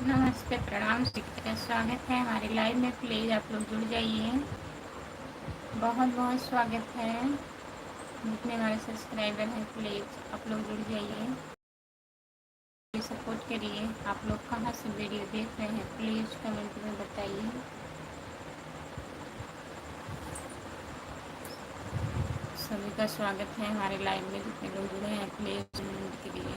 नमस्ते, प्रणाम, सीखते स्वागत है हमारे लाइव में। प्लीज़ आप लोग जुड़ जाइए। बहुत बहुत स्वागत है। जितने हमारे सब्सक्राइबर हैं प्लीज़ आप लोग जुड़ जाइए, सपोर्ट करिए। आप लोग कहाँ से वीडियो देख रहे हैं प्लीज़ कमेंट में बताइए। सभी का स्वागत है हमारे लाइव में। जितने लोग जुड़े हैं प्लीज़ कमेंट करिए।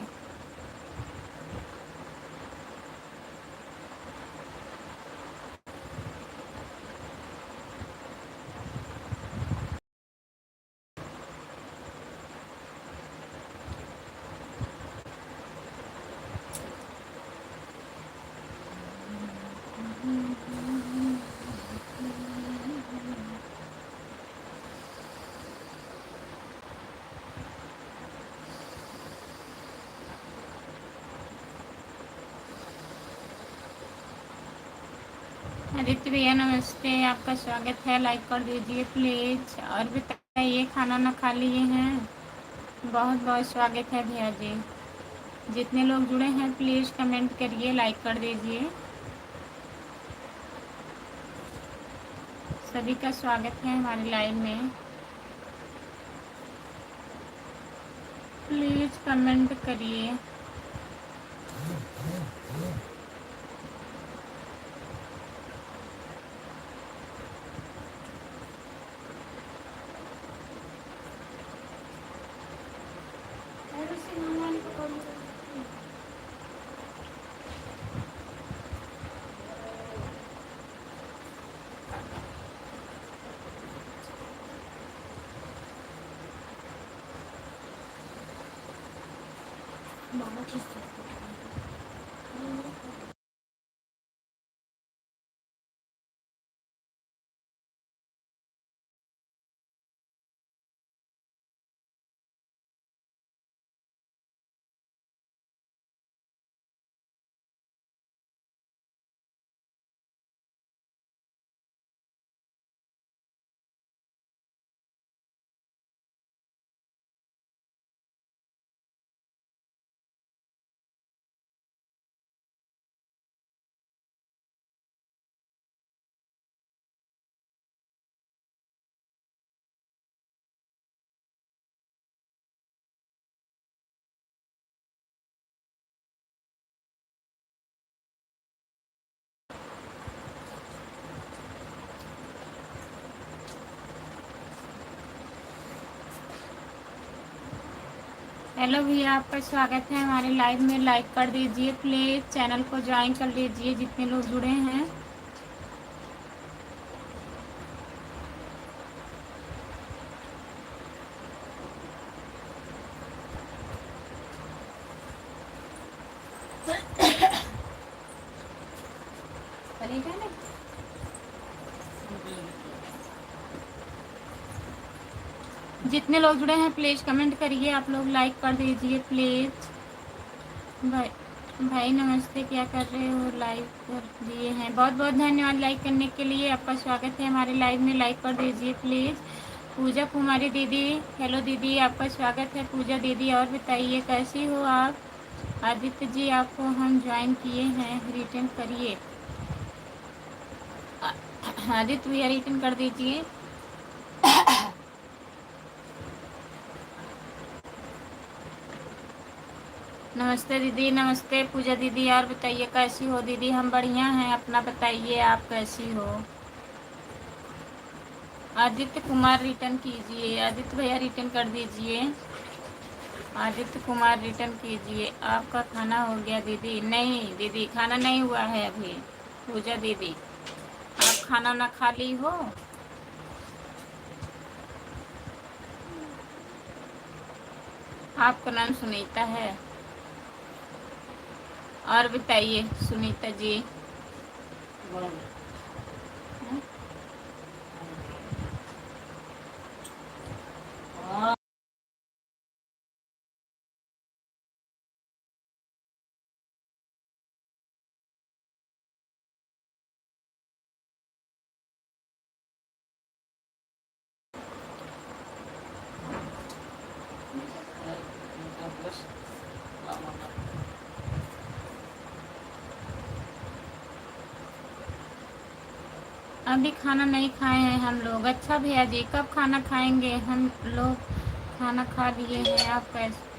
आदित्य भैया नमस्ते, आपका स्वागत है। लाइक कर दीजिए प्लीज़। और बताइए, खाना ना खा लिए हैं? बहुत बहुत स्वागत है भैया जी। जितने लोग जुड़े हैं प्लीज़ कमेंट करिए, लाइक कर दीजिए। सभी का स्वागत है हमारे लाइव में। प्लीज़ कमेंट करिए। हेलो भैया, आपका स्वागत है हमारे लाइव में। लाइक कर दीजिए प्लीज़। चैनल को ज्वाइन कर लीजिए जितने लोग जुड़े हैं। जितने लोग जुड़े हैं प्लीज़ कमेंट करिए। आप लोग लाइक कर दीजिए प्लीज़। भाई भाई नमस्ते, क्या कर रहे हो? लाइक कर दिए हैं, बहुत बहुत धन्यवाद लाइक करने के लिए। आपका स्वागत है हमारे लाइव में। लाइक कर दीजिए प्लीज़। पूजा कुमारी दीदी, हेलो दीदी, आपका स्वागत है पूजा दीदी। और बताइए कैसी हो आप? आदित्य जी, आपको हम ज्वाइन किए हैं, रिटर्न करिए। आदित्य भैया रिटर्न कर दीजिए। नमस्ते दीदी, नमस्ते पूजा दीदी। और बताइए कैसी हो दीदी? हम बढ़िया हैं, अपना बताइए आप कैसी हो? आदित्य कुमार रिटर्न कीजिए। आदित्य भैया रिटर्न कर दीजिए। आदित्य कुमार रिटर्न कीजिए। आपका खाना हो गया दीदी? नहीं दीदी, खाना नहीं हुआ है अभी। पूजा दीदी, आप खाना ना खा ली हो? आपका नाम सुनीता है? और बताइए सुनीता जी। अभी खाना नहीं खाए हैं हम लोग। अच्छा भैया जी, कब खाना खाएंगे? हम लोग खाना खा लिए हैं। आप कैसे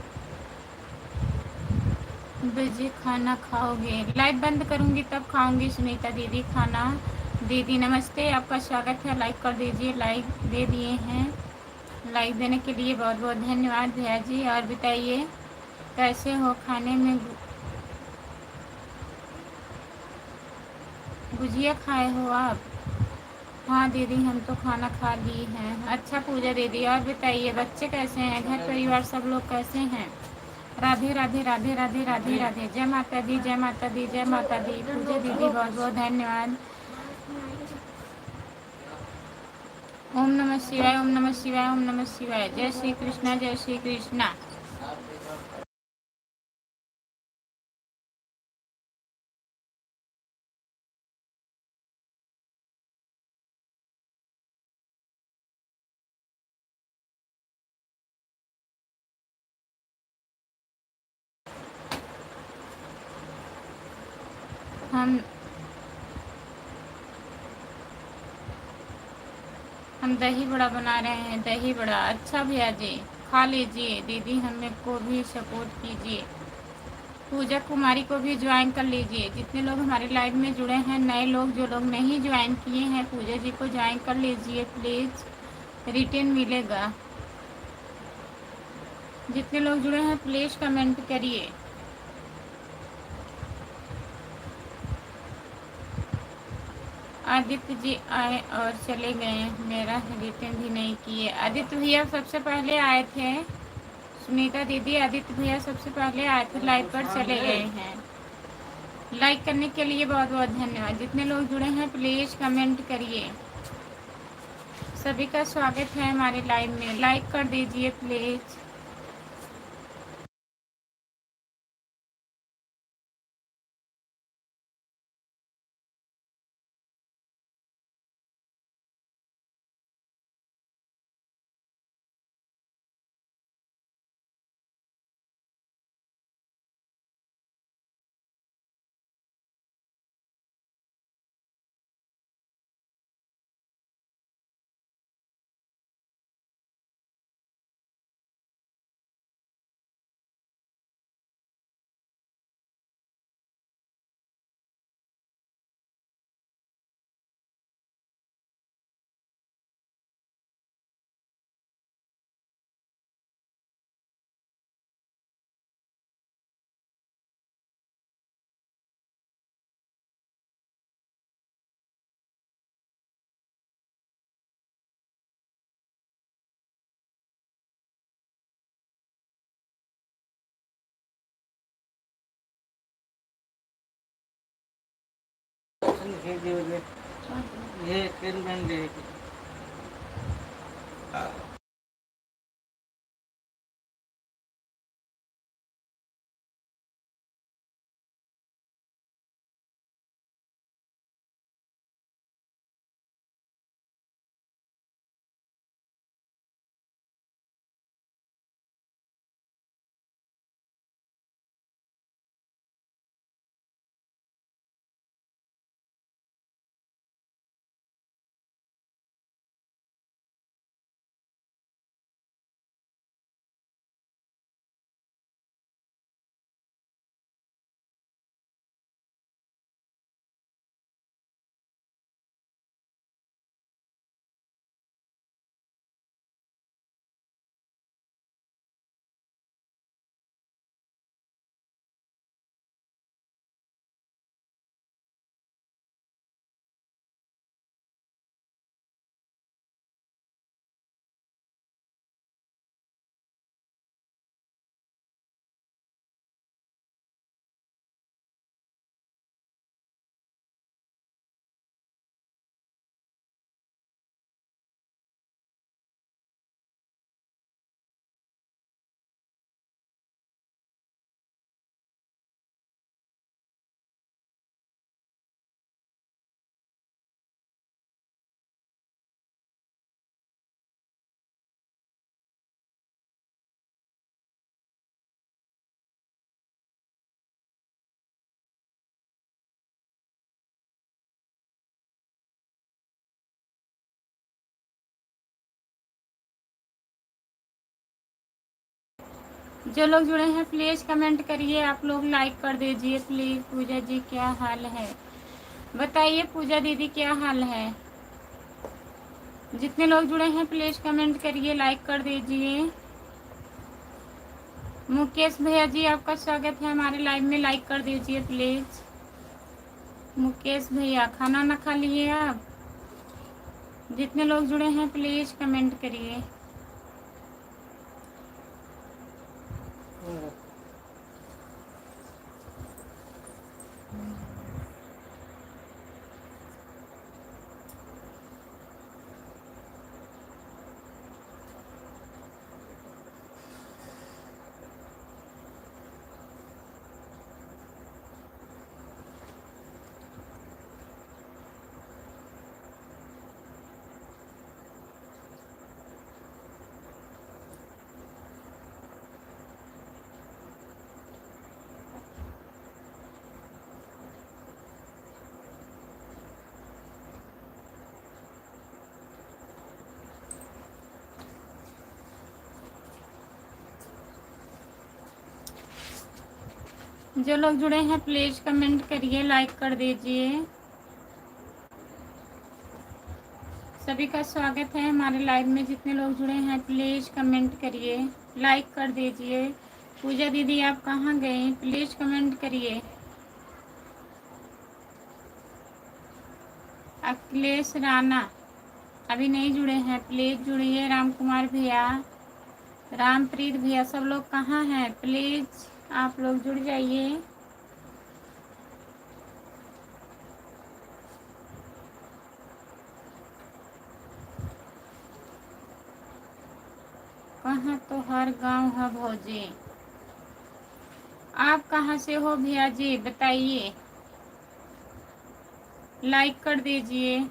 बजे खाना खाओगे? लाइव बंद करूंगी तब खाऊंगी सुनीता दीदी खाना। दीदी नमस्ते, आपका स्वागत है। लाइक कर दीजिए। लाइक दे दिए हैं। लाइक देने के लिए बहुत बहुत धन्यवाद भैया जी। और बताइए कैसे हो? खाने में गुजिया खाए हो आप? हाँ दीदी, हम तो खाना खा ली हैं। अच्छा पूजा दीदी, और बताइए बच्चे कैसे हैं? घर परिवार सब लोग कैसे हैं? राधे राधे राधे राधे राधे राधे। जय माता दी, जय माता दी, जय माता दी। पूजा दीदी बहुत बहुत धन्यवाद। ओम नमः शिवाय, ओम नमः शिवाय, ओम नमः शिवाय। जय श्री कृष्णा, जय श्री कृष्णा। हम हम दही बड़ा बना रहे हैं। दही बड़ा अच्छा भैया जी, खा लीजिए। दीदी हमें को भी सपोर्ट कीजिए। पूजा कुमारी को भी ज्वाइन कर लीजिए। जितने लोग हमारे लाइव में जुड़े हैं, नए लोग जो लोग नहीं ज्वाइन किए हैं, पूजा जी को ज्वाइन कर लीजिए प्लीज़। रिटर्न मिलेगा। जितने लोग जुड़े हैं प्लीज़ कमेंट करिए। आदित्य जी आए और चले गए, मेरा रिटर्न भी नहीं किए। आदित्य भैया सबसे पहले आए थे। सुनीता दीदी, आदित्य भैया सबसे पहले आए थे, लाइव पर चले गए हैं। लाइक करने के लिए बहुत बहुत धन्यवाद। जितने लोग जुड़े हैं प्लीज़ कमेंट करिए। सभी का स्वागत है हमारे लाइव में। लाइक कर दीजिए प्लीज़। ये ट्रेन बन गई। जो लोग जुड़े हैं प्लीज़ कमेंट करिए, आप लोग लाइक कर दीजिए प्लीज़। पूजा जी क्या हाल है, बताइए पूजा दीदी क्या हाल है। जितने लोग जुड़े हैं प्लीज़ कमेंट करिए, लाइक कर दीजिए। मुकेश भैया जी आपका स्वागत है हमारे लाइव में, लाइक कर दीजिए प्लीज़। मुकेश भैया खाना ना खा लिए आप? जितने लोग जुड़े हैं प्लीज़ कमेंट करिए। जो लोग जुड़े हैं प्लीज़ कमेंट करिए, लाइक कर दीजिए। सभी का स्वागत है हमारे लाइव में। जितने लोग जुड़े हैं प्लीज़ कमेंट करिए, लाइक कर दीजिए। पूजा दीदी आप कहाँ गए, प्लीज़ कमेंट करिए। अखिलेश राणा अभी नहीं जुड़े हैं, प्लीज़ जुड़िए। राम कुमार भैया, रामप्रीत भैया, सब लोग कहाँ हैं, प्लीज़ आप लोग जुड़ जाइए। कहाँ तो हर गांव है भौजी। आप कहाँ से हो भैया जी बताइए, लाइक कर दीजिए।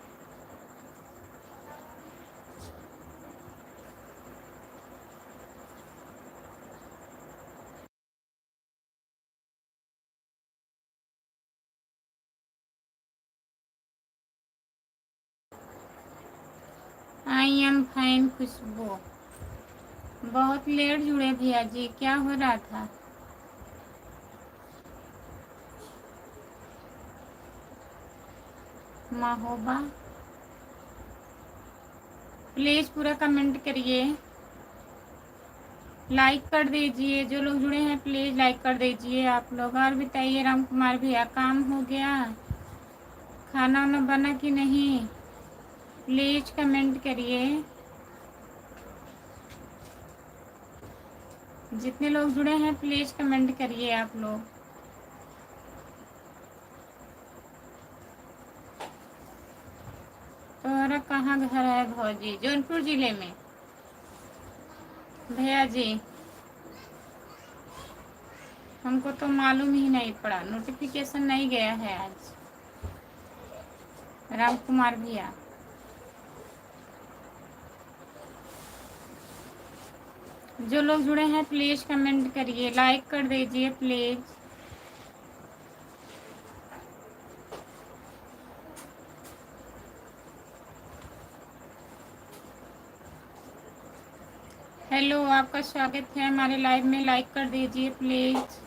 आई एम फाइन खुशबू। बहुत लेट जुड़े भैया जी, क्या हो रहा था? महोबा प्लीज़ पूरा कमेंट करिए, लाइक कर दीजिए। जो लोग जुड़े हैं प्लीज़ लाइक कर दीजिए आप लोग। और बताइए राम कुमार भैया, काम हो गया, खाना वाना बना कि नहीं, प्लीज़ कमेंट करिए। जितने लोग जुड़े हैं प्लीज़ कमेंट करिए आप लोग। तोहरा कहाँ घर है भौजी? जौनपुर जिले में भैया जी, हमको तो मालूम ही नहीं पड़ा, नोटिफिकेशन नहीं गया है आज। राम कुमार भैया, जो लोग जुड़े हैं प्लीज़ कमेंट करिए, लाइक कर दीजिए प्लीज़। हेलो, आपका स्वागत है हमारे लाइव में, लाइक कर दीजिए प्लीज़।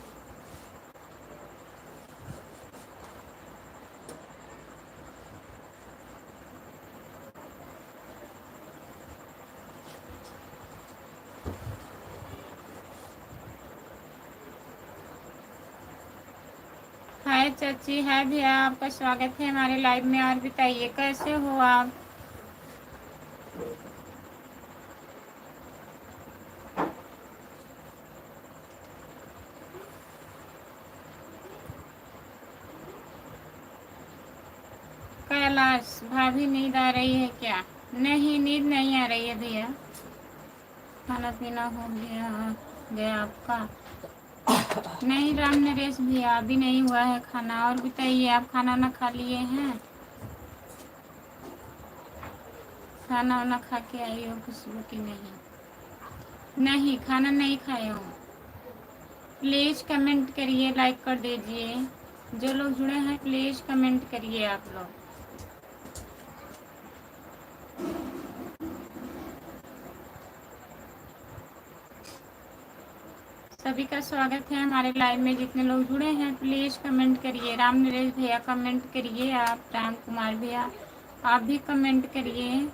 हाय चाची, हाय भैया, आपका स्वागत है हमारे लाइव में। और बताइए कैसे हो आप? कैलाश भाभी, नींद आ रही है क्या? नहीं, नींद नहीं आ रही है भैया। खाना पीना हो गया गया आपका? नहीं राम नरेश भैया, अभी नहीं हुआ है खाना। और बताइए आप खाना ना खा लिए हैं? खाना वाना खा के आई हो खुशबू की नहीं? नहीं, खाना नहीं खाए हो। प्लीज़ कमेंट करिए, लाइक कर दीजिए। जो लोग जुड़े हैं प्लीज़ कमेंट करिए आप लोग। सभी का स्वागत है हमारे लाइव में। जितने लोग जुड़े हैं प्लीज़ कमेंट करिए। राम नरेश भैया कमेंट करिए, आप राम कुमार भैया आप भी कमेंट करिए।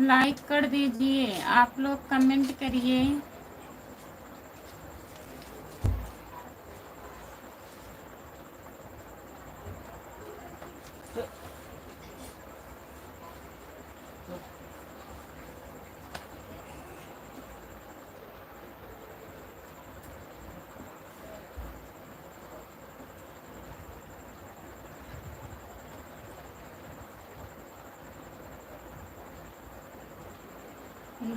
लाइक कर दीजिए, आप लोग कमेंट करिए।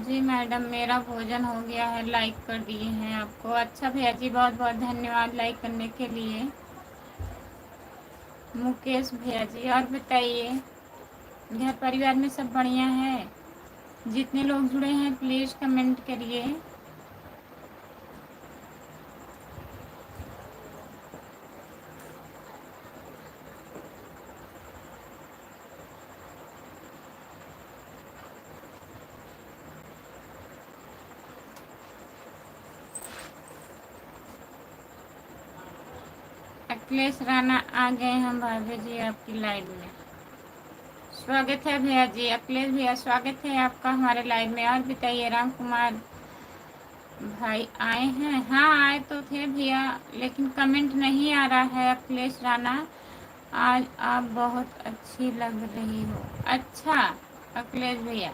जी मैडम, मेरा भोजन हो गया है, लाइक कर दिए हैं आपको। अच्छा भैया जी, बहुत बहुत धन्यवाद लाइक करने के लिए। मुकेश भैया जी, और बताइए घर परिवार में सब बढ़िया है? जितने लोग जुड़े हैं प्लीज़ कमेंट करिए। अखिलेश राणा आ गए हम भाभी जी आपकी लाइव में। स्वागत है भैया जी, अखिलेश भैया स्वागत है आपका हमारे लाइव में। और बताइए राम कुमार भाई आए हैं? हाँ आए तो थे भैया, लेकिन कमेंट नहीं आ रहा है। अखिलेश राणा, आज आप बहुत अच्छी लग रही हो। अच्छा अखिलेश भैया,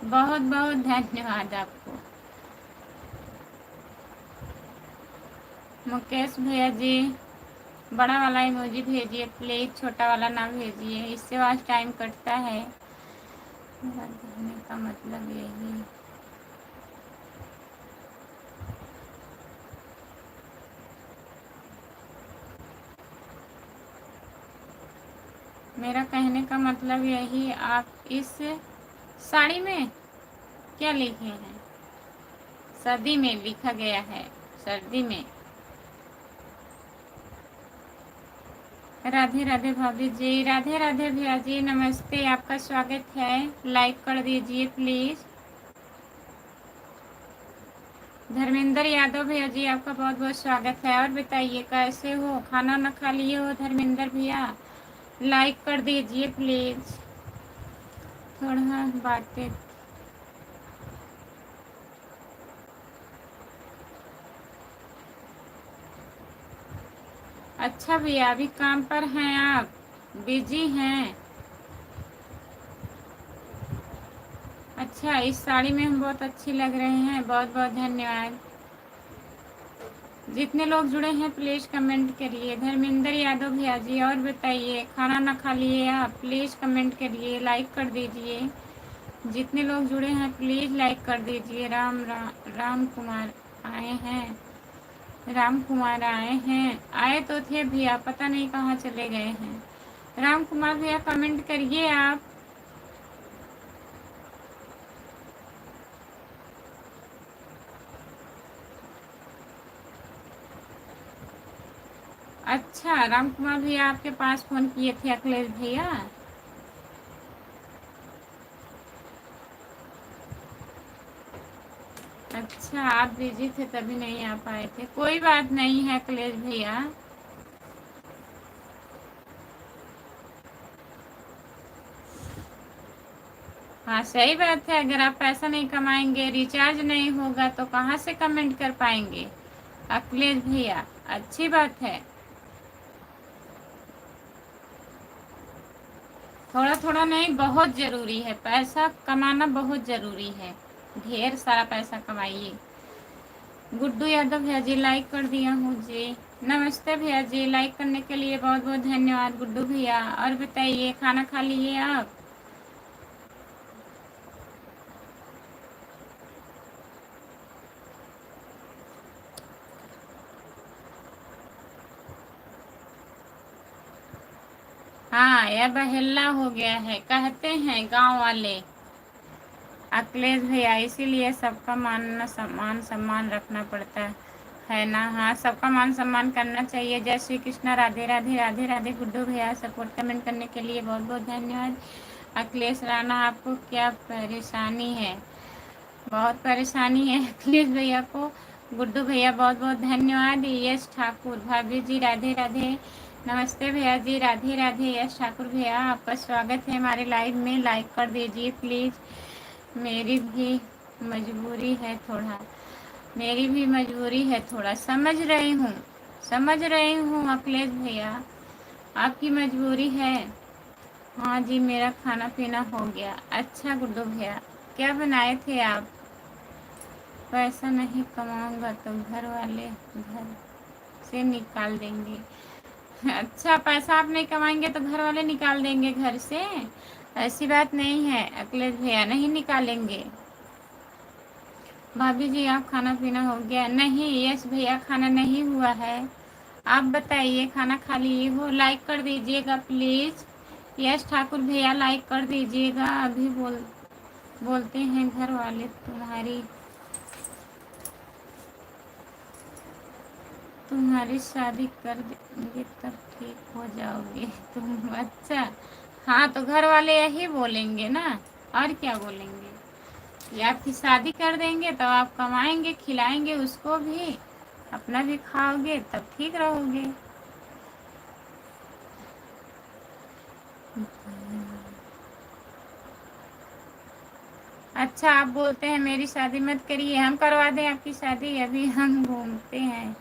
बहुत बहुत धन्यवाद आपको। मुकेश भैया जी, बड़ा वाला इमोजी भेजिए प्लीज, छोटा वाला ना भेजिए, इससे आज टाइम कटता है। मेरा कहने का मतलब यही। मेरा कहने का मतलब यही, आप इस साड़ी में क्या लिखे हैं? सर्दी में लिखा गया है, सर्दी में। राधे राधे भाभी जी, राधे राधे भैया जी, नमस्ते, आपका स्वागत है। लाइक कर दीजिए प्लीज। धर्मेंद्र यादव भैया जी, आपका बहुत बहुत स्वागत है। और बताइए कैसे हो, खाना ना खा लिए हो धर्मेंद्र भैया? लाइक कर दीजिए प्लीज। थोड़ा बातें। अच्छा भैया, अभी काम पर हैं आप, बिजी हैं? अच्छा, इस साड़ी में हम बहुत अच्छी लग रहे हैं, बहुत बहुत धन्यवाद। जितने लोग जुड़े हैं प्लीज़ कमेंट करिए। धर्मेंद्र यादव भैया जी, और बताइए खाना ना खा लिए आप? प्लीज़ कमेंट करिए, लाइक कर दीजिए। जितने लोग जुड़े हैं प्लीज़ लाइक कर दीजिए। राम कुमार आए हैं, राम कुमार आए हैं, आए तो थे भैया, पता नहीं कहाँ चले गए हैं। राम कुमार भैया कमेंट करिए आप। अच्छा, राम कुमार भैया आपके पास फ़ोन किए थे अखिलेश भैया? अच्छा, आप बिजी थे तभी नहीं आ पाए थे। कोई बात नहीं है अखिलेश भैया। हाँ सही बात है, अगर आप पैसा नहीं कमाएंगे, रिचार्ज नहीं होगा तो कहाँ से कमेंट कर पाएंगे अखिलेश भैया। अच्छी बात है, थोड़ा थोड़ा नहीं, बहुत ज़रूरी है, पैसा कमाना बहुत ज़रूरी है, ढेर सारा पैसा कमाइए। गुड्डू यादव भैया जी लाइक कर दिया हूँ जी। नमस्ते भैया जी, लाइक करने के लिए बहुत बहुत धन्यवाद गुड्डू भैया। और बताइए, खाना खा लिए आप? हाँ, यह बहेला हो गया है, कहते हैं गांव वाले अखिलेश भैया, इसीलिए सबका मान सम्मान सम्मान रखना पड़ता है ना। हाँ, सबका मान सम्मान करना चाहिए। जय श्री कृष्णा, राधे राधे राधे राधे। गुड्डू भैया सपोर्ट कमेंट करने के लिए बहुत बहुत धन्यवाद। अखिलेश राणा, आपको क्या परेशानी है? बहुत परेशानी है अखिलेश भैया को। गुड्डू भैया बहुत बहुत धन्यवाद। यश ठाकुर, भाभी जी राधे राधे। नमस्ते भैया जी, राधे राधे। यश ठाकुर भैया, आपका स्वागत है हमारे लाइव में, लाइक कर दीजिए प्लीज़। मेरी भी मजबूरी है थोड़ा, मेरी भी मजबूरी है थोड़ा, समझ रही हूँ, समझ रही हूँ अखिलेश भैया, आपकी मजबूरी है। हाँ जी, मेरा खाना पीना हो गया। अच्छा गुड्डू भैया, क्या बनाए थे आप? पैसा नहीं कमाऊंगा तो घर वाले घर से निकाल देंगे। अच्छा, पैसा आप नहीं कमाएंगे तो घर वाले निकाल देंगे घर से? ऐसी बात नहीं है अखिलेश भैया, नहीं निकालेंगे। भाभी जी, आप खाना पीना हो गया? नहीं यश भैया, खाना नहीं हुआ है। आप बताइए, खाना खा लिए हो? लाइक कर दीजिएगा प्लीज़। यश ठाकुर भैया लाइक कर दीजिएगा। अभी बोलते हैं घर वाले तुम्हारी शादी कर देंगे तब ठीक हो जाओगे तुम। अच्छा, हाँ तो घर वाले यही बोलेंगे ना, और क्या बोलेंगे? ये आपकी शादी कर देंगे तो आप कमाएंगे, खिलाएंगे उसको भी, अपना भी खाओगे, तब ठीक रहोगे। अच्छा, आप बोलते हैं मेरी शादी मत करिए, हम करवा दें आपकी शादी? अभी हम घूमते हैं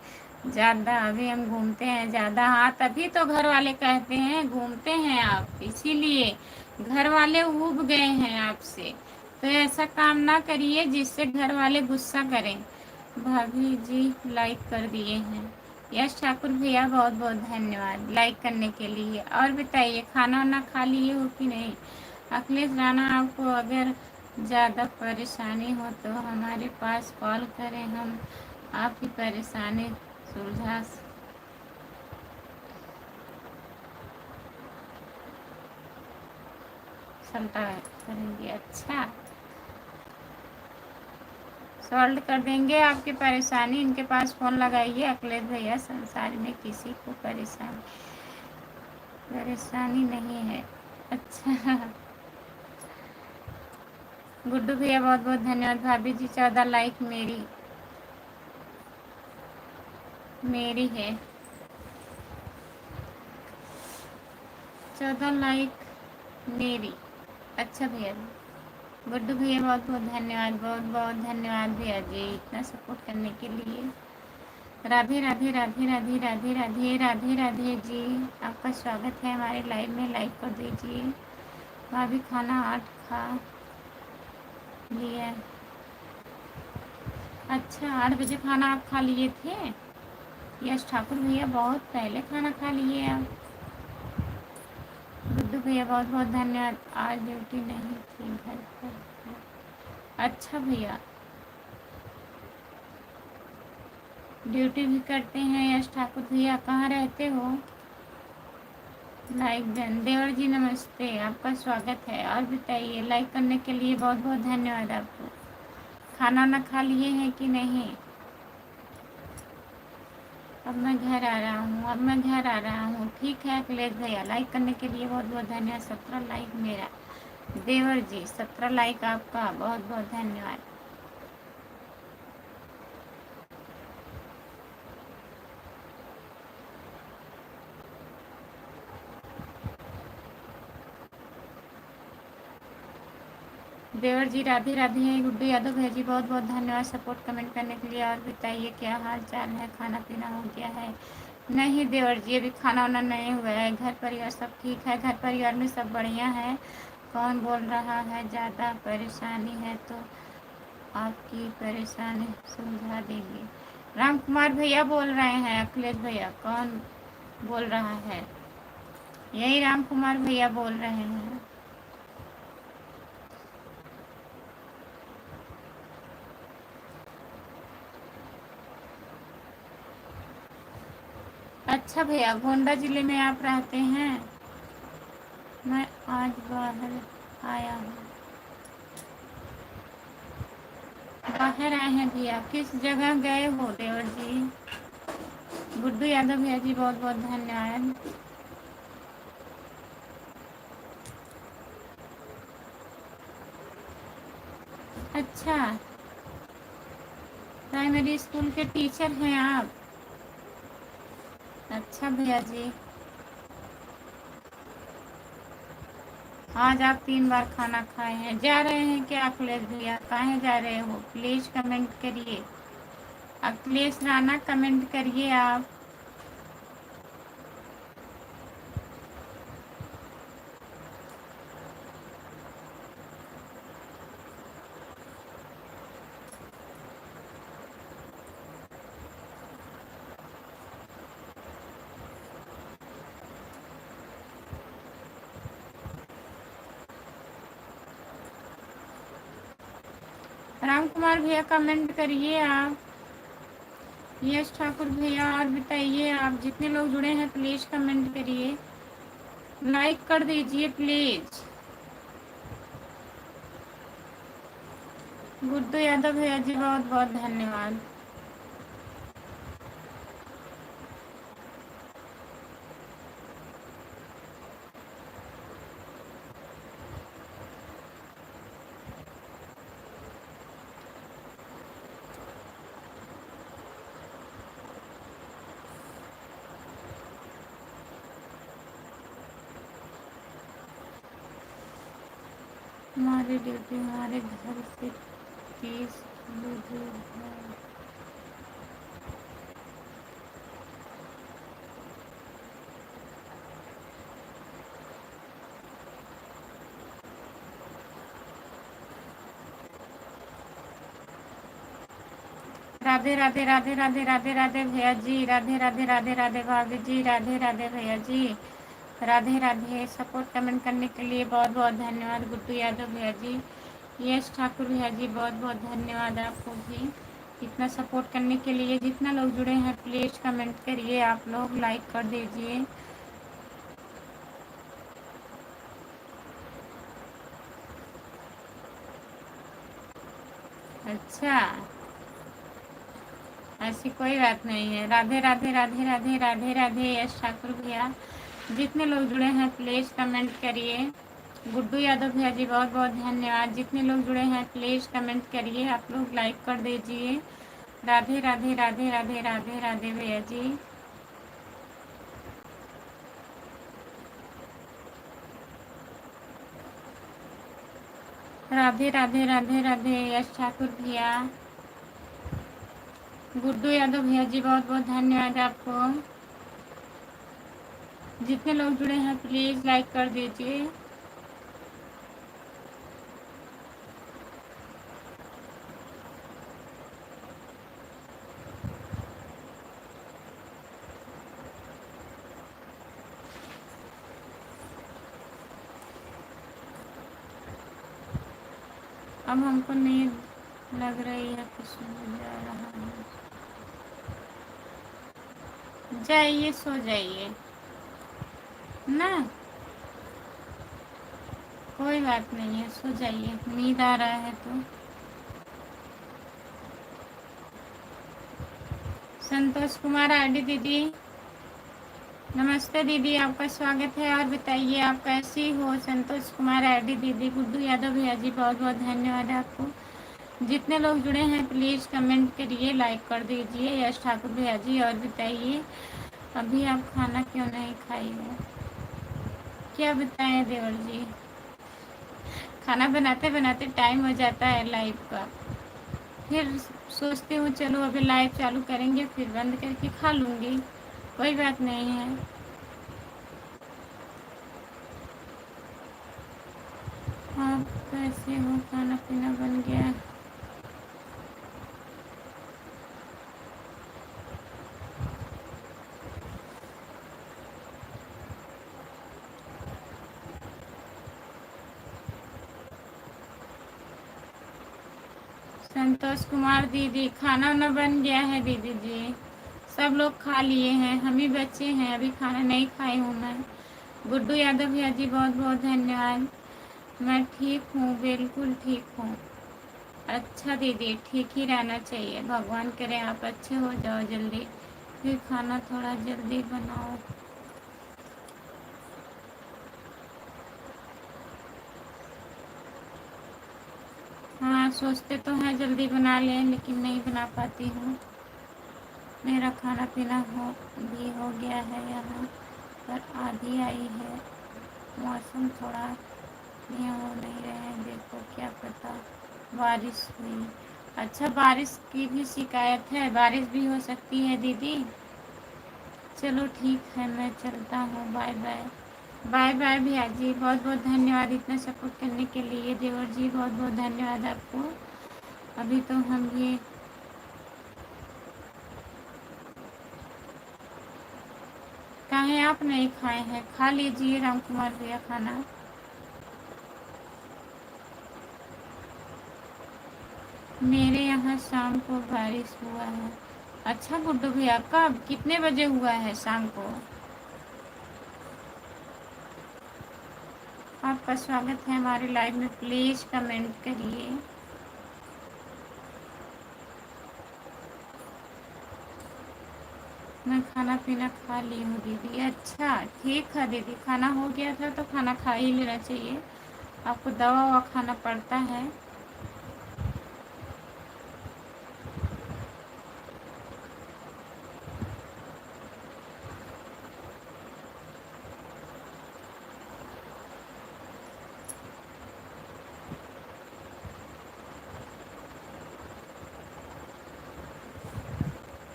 ज़्यादा, अभी हम घूमते हैं ज़्यादा। हाँ, तभी तो घर वाले कहते हैं घूमते हैं आप, इसीलिए घर वाले ऊब गए हैं आपसे। तो ऐसा काम ना करिए जिससे घर वाले गुस्सा करें। भाभी जी लाइक कर दिए हैं। यश ठाकुर भैया बहुत बहुत धन्यवाद लाइक करने के लिए। और बताइए, खाना वाना खा लिए हो कि नहीं? अखिलेश राणा, आपको अगर ज़्यादा परेशानी हो तो हमारे पास कॉल करें, हम आपकी परेशानी सुलझा सल्टा करेंगे। अच्छा, सॉल्व कर देंगे आपकी परेशानी। इनके पास फ़ोन लगाइए अखिलेश भैया, संसार में किसी को परेशानी नहीं है। अच्छा, गुड्डू भैया बहुत बहुत धन्यवाद। भाभी जी 14 लाइक मेरी है, 14 लाइक मेरी। अच्छा भैया जी, गुड्डू भैया बहुत बहुत धन्यवाद, बहुत बहुत धन्यवाद भैया जी इतना सपोर्ट करने के लिए। राधे राधे राधे राधे राधे राधे राधे राधे जी, आपका स्वागत है हमारे लाइव में, लाइक कर दीजिए। भाभी खाना 8 खा लिया? अच्छा, 8 बजे खाना आप खा लिए थे? यश ठाकुर भैया, बहुत पहले खाना खा लिए आप। गुड्डू भैया बहुत बहुत धन्यवाद। आज ड्यूटी नहीं थी, घर पर। अच्छा भैया, ड्यूटी भी करते हैं यश ठाकुर भैया, कहाँ रहते हो? Like done. देवर जी नमस्ते, आपका स्वागत है। और बताइए, लाइक करने के लिए बहुत बहुत धन्यवाद आपको। खाना ना खा लिए हैं कि नहीं? अब मैं घर आ रहा हूँ, अब मैं घर आ रहा हूँ। ठीक है अखिलेश भैया, लाइक करने के लिए बहुत बहुत धन्यवाद। 17 लाइक मेरा। देवर जी 17 लाइक आपका, बहुत बहुत धन्यवाद। देवर जी राधे राधे। गुड्डू यादव भैया जी बहुत बहुत धन्यवाद सपोर्ट कमेंट करने के लिए। और बताइए क्या हाल चाल है, खाना पीना हो गया है? नहीं देवर जी, अभी खाना वाना नहीं हुआ है। घर परिवार सब ठीक है? घर परिवार में सब बढ़िया है। कौन बोल रहा है? ज़्यादा परेशानी है तो आपकी परेशानी सुलझा देंगे। राम कुमार भैया बोल रहे हैं। अखिलेश भैया कौन बोल रहा है? यही राम कुमार भैया बोल रहे हैं। अच्छा भैया, गोंडा जिले में आप रहते हैं? मैं आज बाहर आया हूँ। बाहर आए हैं भैया, किस जगह गए हो देवर जी? गुड्डू यादव भैया जी बहुत बहुत धन्यवाद। अच्छा, प्राइमरी स्कूल के टीचर हैं आप? अच्छा भैया जी, आज आप 3 बार खाना खाए हैं। जा रहे हैं क्या अखिलेश भैया? कहाँ जा रहे हो? प्लीज़ कमेंट करिए। अखिलेश राणा कमेंट करिए आप। राम कुमार भैया कमेंट करिए आप। यश ठाकुर भैया और बताइए आप। जितने लोग जुड़े हैं प्लीज़ कमेंट करिए, लाइक कर दीजिए प्लीज़। गुड्डू यादव भैया जी बहुत बहुत धन्यवाद। हमारी ड्यूटी हमारे घर से 30 किलो दूर है। राधे राधे राधे राधे राधे राधे भैया जी। राधे राधे राधे राधे भाभी जी। राधे राधे भैया जी। राधे राधे। सपोर्ट कमेंट करने के लिए बहुत बहुत धन्यवाद गुड्डू यादव भैया जी। यश ठाकुर भैया जी बहुत बहुत धन्यवाद आपको भी इतना सपोर्ट करने के लिए। जितना लोग जुड़े हैं प्लीज़ कमेंट करिए, आप लोग लाइक कर दीजिए। अच्छा, ऐसी कोई बात नहीं है। राधे राधे राधे राधे राधे राधे। यश ठाकुर भैया, जितने लोग जुड़े हैं प्लीज़ कमेंट करिए। गुड्डू यादव भैया जी बहुत बहुत धन्यवाद। जितने लोग जुड़े हैं प्लीज़ कमेंट करिए, आप लोग लाइक कर दीजिए। राधे राधे राधे राधे राधे राधे भैया जी। राधे राधे राधे राधे। यश ठाकुर भैया, गुड्डू यादव भैया जी बहुत बहुत धन्यवाद आपको। जितने लोग जुड़े हैं प्लीज़ लाइक कर दीजिए। अब हमको नींद लग रही है तो सो जा रहा है। जाइए सो जाइए ना, कोई बात नहीं है, सो जाइए। नींद आ रहा है तो। संतोष कुमार आरडी दीदी, नमस्ते दीदी, आपका स्वागत है। और बताइए आप कैसी हो? संतोष कुमार आरडी दीदी। गुड्डू यादव भैया जी बहुत बहुत धन्यवाद आपको। जितने लोग जुड़े हैं प्लीज़ कमेंट करिए, लाइक कर दीजिए। यश ठाकुर भैया जी और बताइए अभी आप खाना क्यों नहीं खाई हो? क्या बताएं देवर जी, खाना बनाते बनाते टाइम हो जाता है लाइव का। फिर सोचती हूँ चलो अभी लाइव चालू करेंगे, फिर बंद करके खा लूँगी, कोई बात नहीं है। आप कैसे हो? खाना पीना बन गया? संतोष कुमार दीदी, खाना वाना बन गया है दीदी जी, सब लोग खा लिए हैं, हम ही बच्चे हैं, अभी खाना नहीं खाई हूँ मैं। गुड्डू यादव भैया जी बहुत बहुत धन्यवाद। मैं ठीक हूँ, बिल्कुल ठीक हूँ। अच्छा दीदी, ठीक ही रहना चाहिए, भगवान करे आप अच्छे हो जाओ जल्दी। फिर खाना थोड़ा जल्दी बनाओ। हाँ, सोचते तो हैं जल्दी बना लें, लेकिन नहीं बना पाती हूँ। मेरा खाना पीना हो गया है, यहाँ पर आधी आई है। मौसम थोड़ा ये हो नहीं रहे हैं, देखो क्या पता बारिश हुई। अच्छा, बारिश की भी शिकायत है, बारिश भी हो सकती है दीदी। चलो ठीक है, मैं चलता हूँ, बाय बाय। बाय बाय भैया जी, बहुत बहुत धन्यवाद इतना सपोर्ट करने के लिए। देवर जी बहुत बहुत धन्यवाद आपको। अभी तो हम ये काहे आप नहीं खाए हैं? खा लीजिए राम कुमार भैया खाना। मेरे यहाँ शाम को बारिश हुआ है। अच्छा गुड्डू भैया, कब कितने बजे हुआ है शाम को? आपका स्वागत है हमारे लाइव में, प्लीज़ कमेंट करिए। मैं खाना पीना खा ली हूँ दीदी। अच्छा ठीक है दीदी, खाना हो गया था तो खाना खा ही लेना चाहिए, आपको दवा ववा खाना पड़ता है।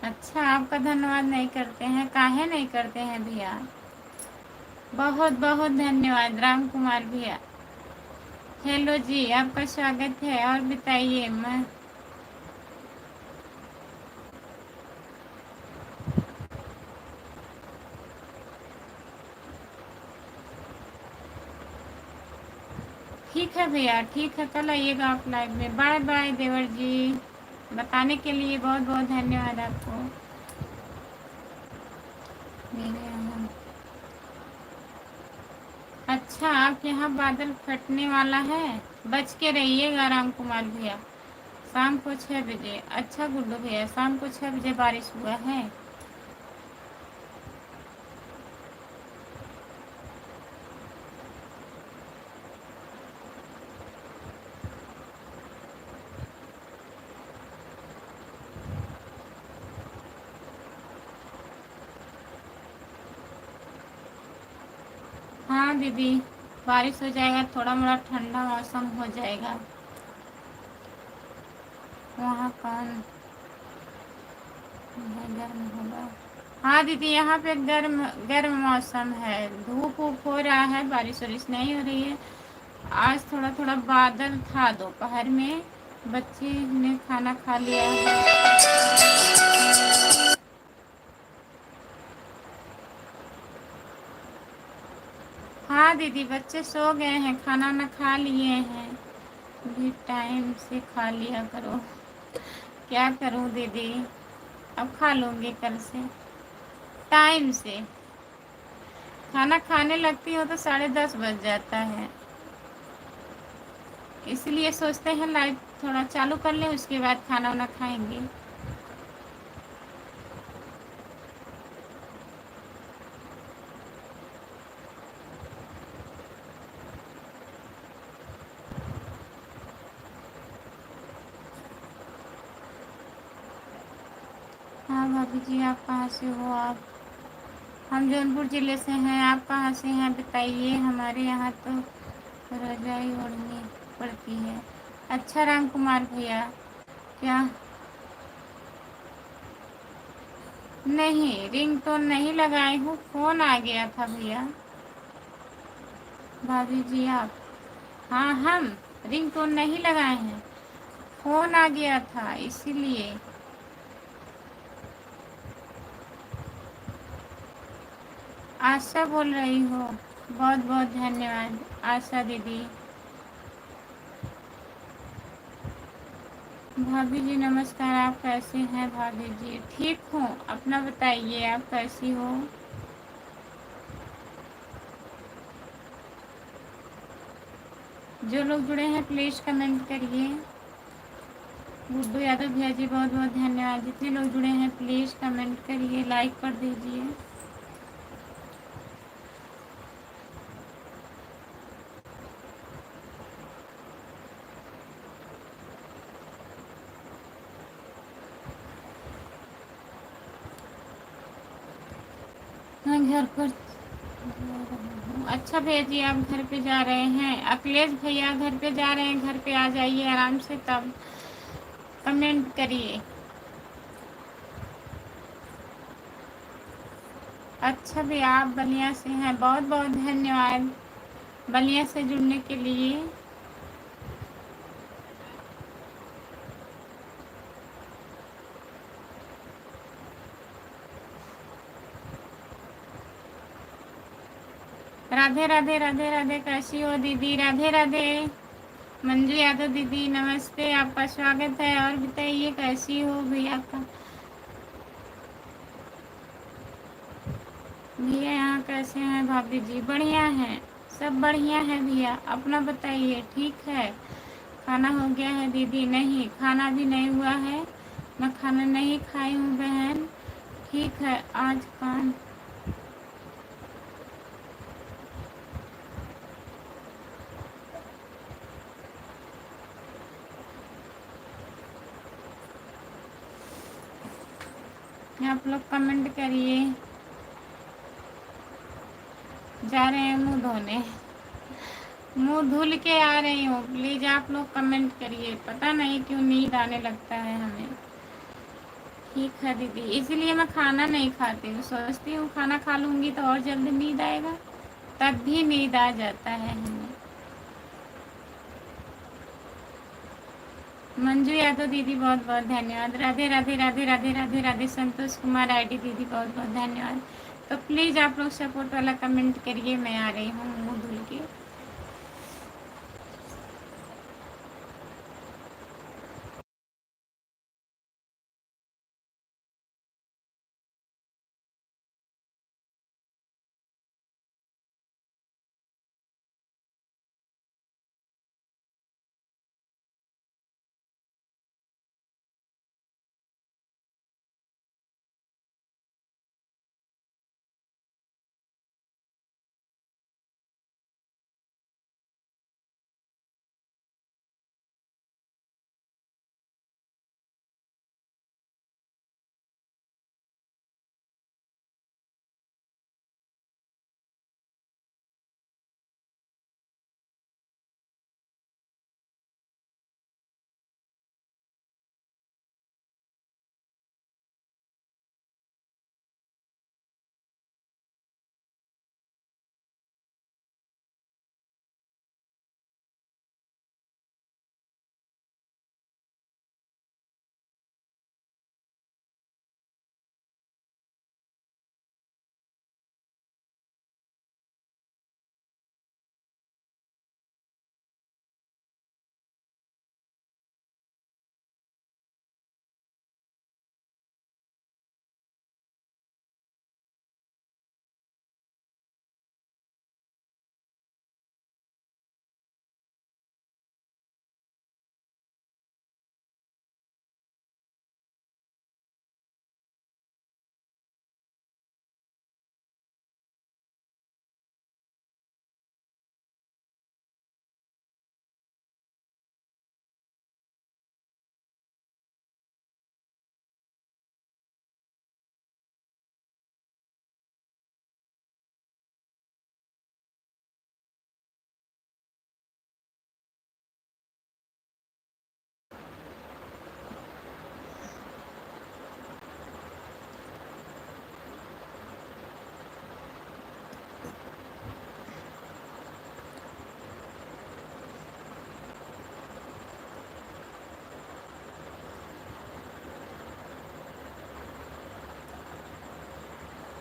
अच्छा, आपका धन्यवाद नहीं करते हैं? काहे नहीं करते हैं भैया? बहुत बहुत धन्यवाद राम कुमार भैया। हेलो जी, आपका स्वागत है, और बताइए। मैं ठीक है भैया, ठीक है, कल आइएगा आप लाइव में। बाय बाय देवर जी, बताने के लिए बहुत बहुत धन्यवाद आपको। मेरे यहाँ अच्छा, आपके यहाँ बादल फटने वाला है, बच के रहिएगा राम कुमार भैया। शाम को 6 बजे। अच्छा गुड्डू भैया, शाम को 6 बजे बारिश हुआ है। हाँ दीदी, बारिश हो जाएगा, थोड़ा मोड़ा ठंडा मौसम हो जाएगा। वहाँ कौन है? गर्म होगा। हाँ दीदी, यहाँ पे गर्म गर्म मौसम है, धूप वूप हो रहा है, बारिश वारिश नहीं हो रही है। आज थोड़ा थोड़ा बादल था दोपहर में। बच्चे ने खाना खा लिया है। हाँ दीदी, बच्चे सो गए हैं, खाना वाना खा लिए हैं। भी टाइम से खा लिया करो। क्या करूँ दीदी, अब खा लूँगी कल से टाइम से। खाना खाने लगती हो तो 10:30 बज जाता है, इसलिए सोचते हैं लाइव थोड़ा चालू कर लें, उसके बाद खाना वाना खाएंगे। हाँ भाभी जी, आप कहाँ से हो? आप हम जौनपुर ज़िले से हैं, आप कहाँ से हैं बताइए? हमारे यहाँ तो रजाई ओढ़नी पड़ती है। अच्छा राम कुमार भैया, क्या? नहीं, रिंग टोन नहीं लगाई हूँ, फ़ोन आ गया था भैया। भाभी जी आप? हाँ, हम रिंग टोन नहीं लगाए हैं, फ़ोन आ गया था इसीलिए। आशा बोल रही हो? बहुत बहुत धन्यवाद आशा दीदी। भाभी जी नमस्कार, आप कैसे हैं? भाभी जी ठीक हूँ, अपना बताइए आप कैसी हो? जो लोग जुड़े हैं प्लीज़ कमेंट करिए। गुड्डू यादव भैया जी बहुत बहुत धन्यवाद। जितने लोग जुड़े हैं प्लीज़ कमेंट करिए, लाइक कर दीजिए। मैं घर पर। अच्छा भैया जी, आप घर पे जा रहे हैं? अखिलेश भैया घर पे जा रहे हैं, घर पे आ जाइए आराम से, तब कमेंट करिए। अच्छा भैया, आप बलिया से हैं, बहुत बहुत धन्यवाद बलिया से जुड़ने के लिए। राधे राधे राधे राधे, कैसी हो दीदी? राधे राधे। मंजू यादव दीदी नमस्ते, आपका स्वागत है। और बताइए कैसी हो भैया का? भैया यहाँ कैसे हैं? भाभी जी बढ़िया हैं, सब बढ़िया है भैया, अपना बताइए ठीक है? खाना हो गया है दीदी? नहीं, खाना भी नहीं हुआ है, मैं खाना नहीं खाई हूँ बहन। ठीक है, आज काम। आप लोग कमेंट करिए। जा रहे हैं मुंह धोने, मुंह धुल के आ रही हूँ, प्लीज़ आप लोग कमेंट करिए। पता नहीं क्यों नींद आने लगता है हमें। ठीक है दीदी, इसीलिए मैं खाना नहीं खाती हूँ, सोचती हूँ खाना खा लूँगी तो और जल्दी नींद आएगा, तब भी नींद आ जाता है हमें। मंजू यादव दीदी बहुत बहुत धन्यवाद। राधे राधे राधे राधे राधे राधे। संतोष कुमार आईडी दीदी बहुत बहुत धन्यवाद। तो प्लीज़ आप लोग सपोर्ट वाला कमेंट करिए। मैं आ रही हूँ मुँह धुल के।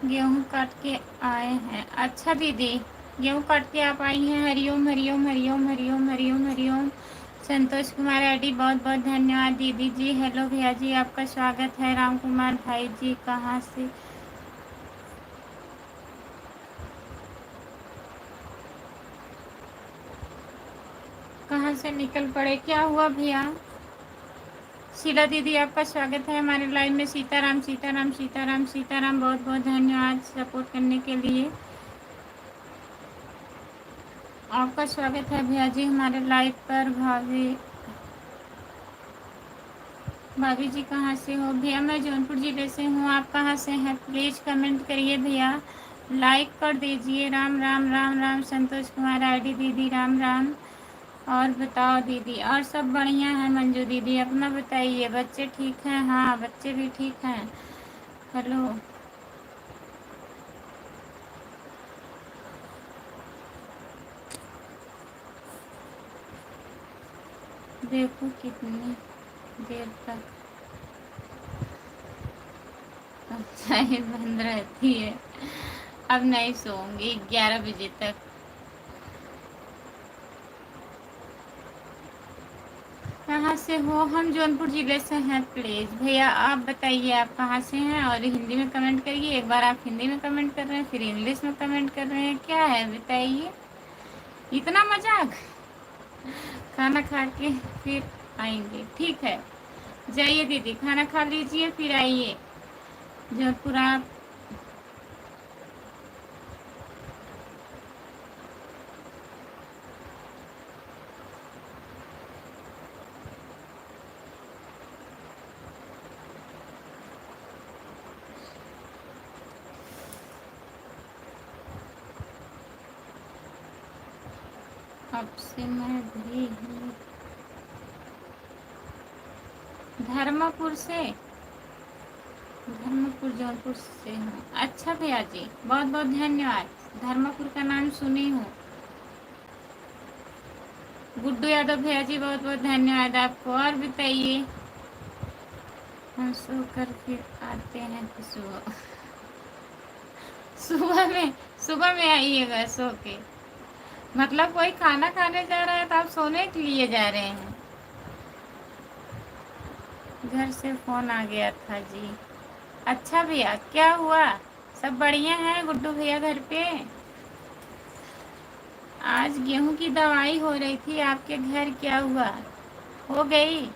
गेहूँ काट के आए हैं। अच्छा दीदी, गेहूँ काट के आप आई हैं। हरिओम हरिओम हरिओम हरिओम हरिओम हरिओम। संतोष कुमार आईडी बहुत बहुत धन्यवाद दीदी जी। हेलो भैया जी, आपका स्वागत है। राम कुमार भाई जी कहाँ से? कहाँ से निकल पड़े? क्या हुआ भैया? शीला दीदी आपका स्वागत है हमारे लाइव में। सीताराम सीताराम सीताराम सीताराम, बहुत बहुत धन्यवाद सपोर्ट करने के लिए। आपका स्वागत है भैया जी हमारे लाइव पर। भाभी भाभी जी कहाँ से हो? भैया मैं जौनपुर ज़िले से हूँ। आप कहाँ से हैं? प्लीज़ कमेंट करिए भैया, लाइक कर दीजिए। राम राम राम राम। संतोष कुमार आईडी दीदी राम राम। और बताओ दीदी, और सब बढ़िया है? मंजू दीदी अपना बताइए। बच्चे ठीक हैं? हाँ बच्चे भी ठीक हैं। हेलो, देखो कितनी देर तक चाय बंद रहती है। अब नहीं सोऊंगी 11 बजे तक। कहाँ से हो? हम जौनपुर ज़िले से हैं। प्लीज़ भैया आप बताइए आप कहाँ से हैं, और हिंदी में कमेंट करिए। एक बार आप हिंदी में कमेंट कर रहे हैं, फिर इंग्लिश में कमेंट कर रहे हैं, क्या है बताइए? इतना मजाक? खाना खा के फिर आएंगे, ठीक है। जाइए दीदी, खाना खा लीजिए फिर आइए जौनपुर आप। अब से मैं भी हूँ धर्मपुर से। धर्मपुर जौनपुर से हूँ। अच्छा भैया जी, बहुत बहुत धन्यवाद। धर्मपुर का नाम सुनी हूँ। गुड्डू यादव भैया जी बहुत बहुत धन्यवाद आपको। और बताइए, हम सो कर फिर आते हैं तो सुबह सुबह में आइएगा सो के। मतलब कोई खाना खाने जा रहा है तो आप सोने के लिए जा रहे हैं? घर से फोन आ गया था जी। अच्छा भैया, क्या हुआ? सब बढ़िया है गुड्डू भैया घर पे? आज गेहूं की दवाई हो रही थी आपके घर, क्या हुआ? हो गई?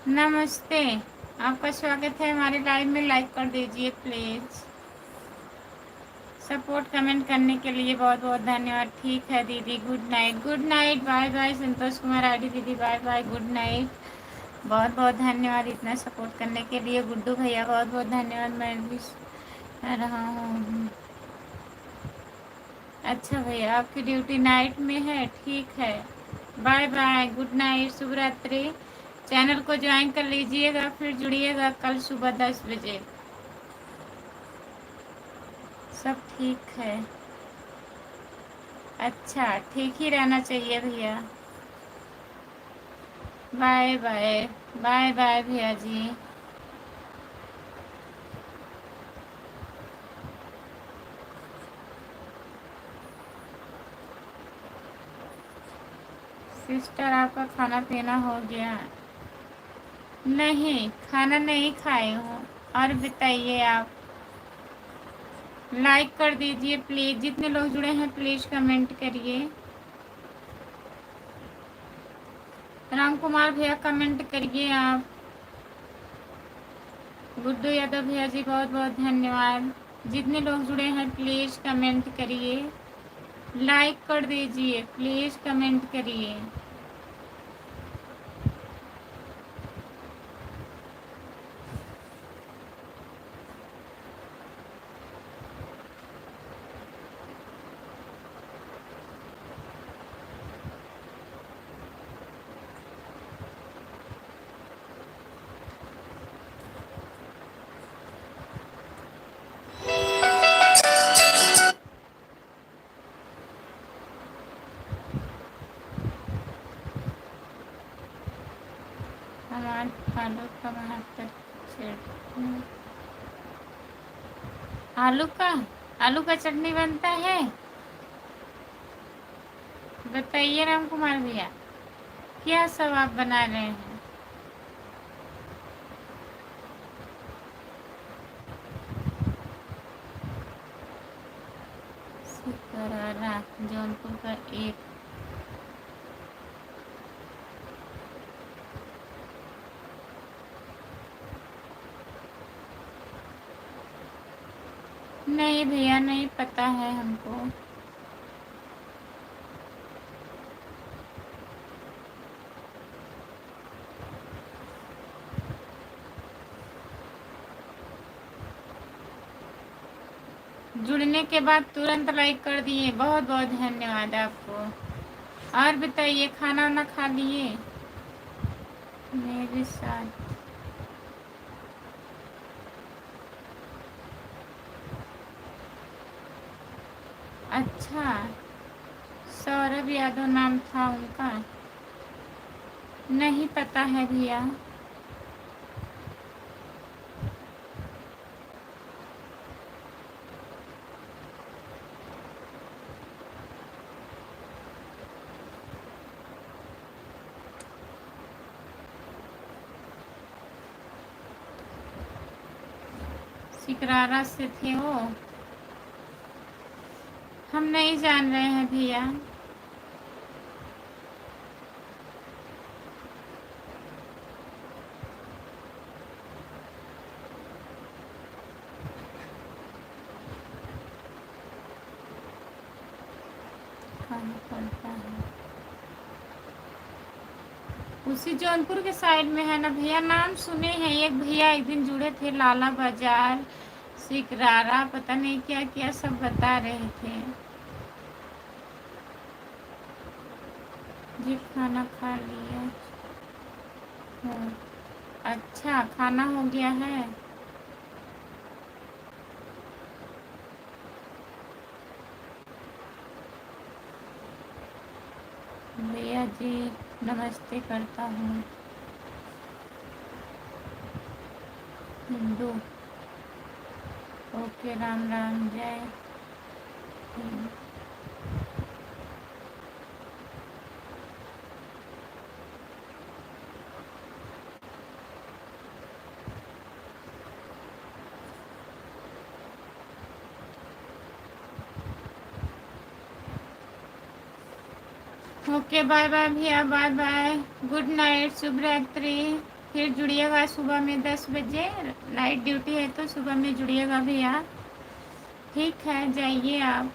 नमस्ते, आपका स्वागत है हमारे लाइव में। लाइक कर दीजिए प्लीज़। सपोर्ट कमेंट करने के लिए बहुत बहुत धन्यवाद। ठीक है दीदी, good night. Good night, bye bye. Santosh Kumar ID दीदी बाय बाय, गुड नाइट। बहुत बहुत धन्यवाद इतना सपोर्ट करने के लिए। गुड्डू भैया बहुत बहुत धन्यवाद। मैं भी कर रहा हूँ। अच्छा भैया, आपकी ड्यूटी नाइट में है, ठीक है। बाय बाय, गुड नाइट, शुभ रात्रि। चैनल को ज्वाइन कर लीजिएगा, फिर जुड़िएगा कल सुबह 10 बजे। सब ठीक है? अच्छा, ठीक ही रहना चाहिए भैया। Bye bye. बाय बाय भैया जी। सिस्टर आपका खाना पीना हो गया? नहीं, खाना नहीं खाए हूँ। और बताइए आप, लाइक कर दीजिए प्लीज़। जितने लोग जुड़े हैं प्लीज़ कमेंट करिए। राम कुमार भैया कमेंट करिए आप। गुड्डू यादव भैया जी बहुत बहुत धन्यवाद। जितने लोग जुड़े हैं प्लीज़ कमेंट करिए, लाइक कर दीजिए, प्लीज़ कमेंट करिए। धन्यवाद। आलू का 72 चटनी, आलू का आलू का चटनी बनता है? बताइए राम कुमार भैया, क्या सब आप बना रहे हैं? सिकरारा जौनपुर का एक। नहीं भैया, नहीं पता है हमको। जुड़ने के बाद तुरंत लाइक कर दिए, बहुत बहुत धन्यवाद आपको। और बताइए, खाना वाना खा लिए? मेरे साथ अच्छा, सौरभ यादव नाम था उनका? नहीं पता है भैया। सिकरारा से थे वो? हम नहीं जान रहे हैं भैया। खाना पड़ता है उसी जौनपुर के साइड में है ना भैया? नाम सुने हैं, एक भैया एक दिन जुड़े थे, लाला बाजार, सिकरारा, पता नहीं क्या क्या सब बता रहे थे जी। खाना खा लिया? हाँ। अच्छा, खाना हो गया है? भैया जी नमस्ते करता हूँ। हिंदू। ओके, राम राम, जय हिंद। ओके, बाय बाय भैया, बाय बाय, गुड नाइट, शुभ रात्रि। फिर जुड़िएगा सुबह में 10 बजे, नाइट ड्यूटी है तो सुबह में जुड़िएगा भैया। ठीक है, जाइए आप।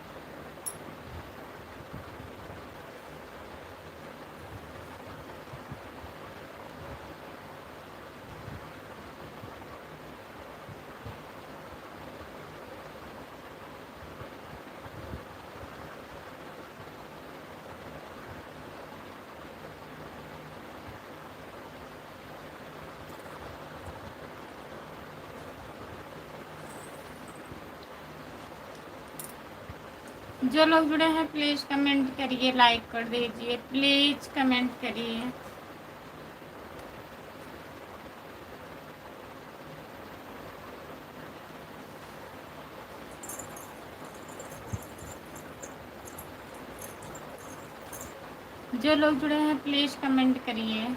जो लोग जुड़े हैं प्लीज़ कमेंट करिए, लाइक कर दीजिए, प्लीज़ कमेंट करिए। जो लोग जुड़े हैं प्लीज़ कमेंट करिए।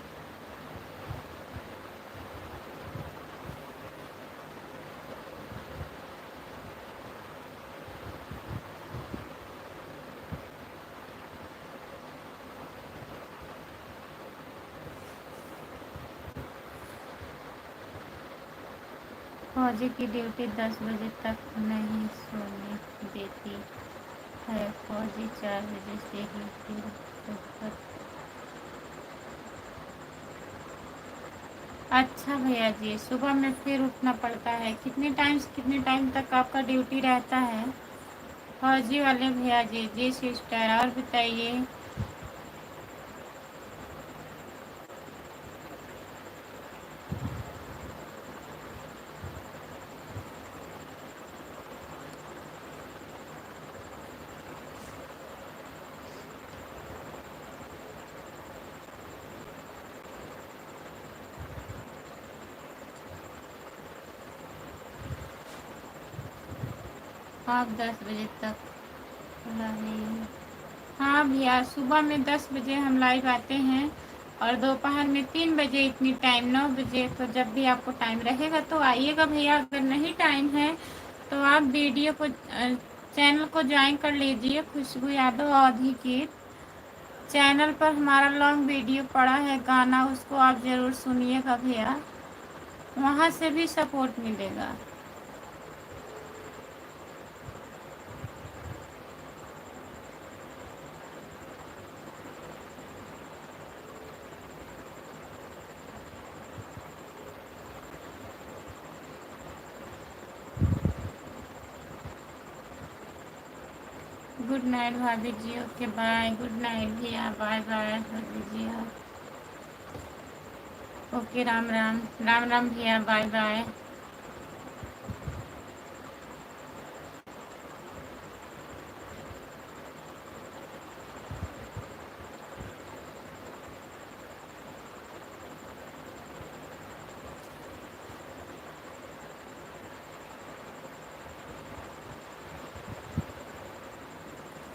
फौजी की ड्यूटी 10 बजे तक नहीं सोने देती है, फौजी 4 बजे से ही फिर ऊपर। अच्छा भैया जी, सुबह में फिर उठना पड़ता है? कितने टाइम तक आपका ड्यूटी रहता है? फौजी वाले भैया जी, जी सिस्टर, और बताइए। आप 10 बजे तक लाइव। हाँ भैया, सुबह में 10 बजे हम लाइव आते हैं और दोपहर में 3 बजे, इतनी टाइम 9 बजे। तो जब भी आपको टाइम रहेगा तो आइएगा भैया। अगर नहीं टाइम है तो आप वीडियो को चैनल को ज्वाइन कर लीजिए, खुशबू यादव अवधी की। चैनल पर हमारा लॉन्ग वीडियो पड़ा है गाना, उसको आप ज़रूर सुनिएगा भैया, वहाँ से भी सपोर्ट मिलेगा। गुड नाइट भाभी जी, ओके बाय। गुड नाइट भैया, बाय बाय भाभी जी। ओके, राम राम। राम राम भैया, बाय बाय।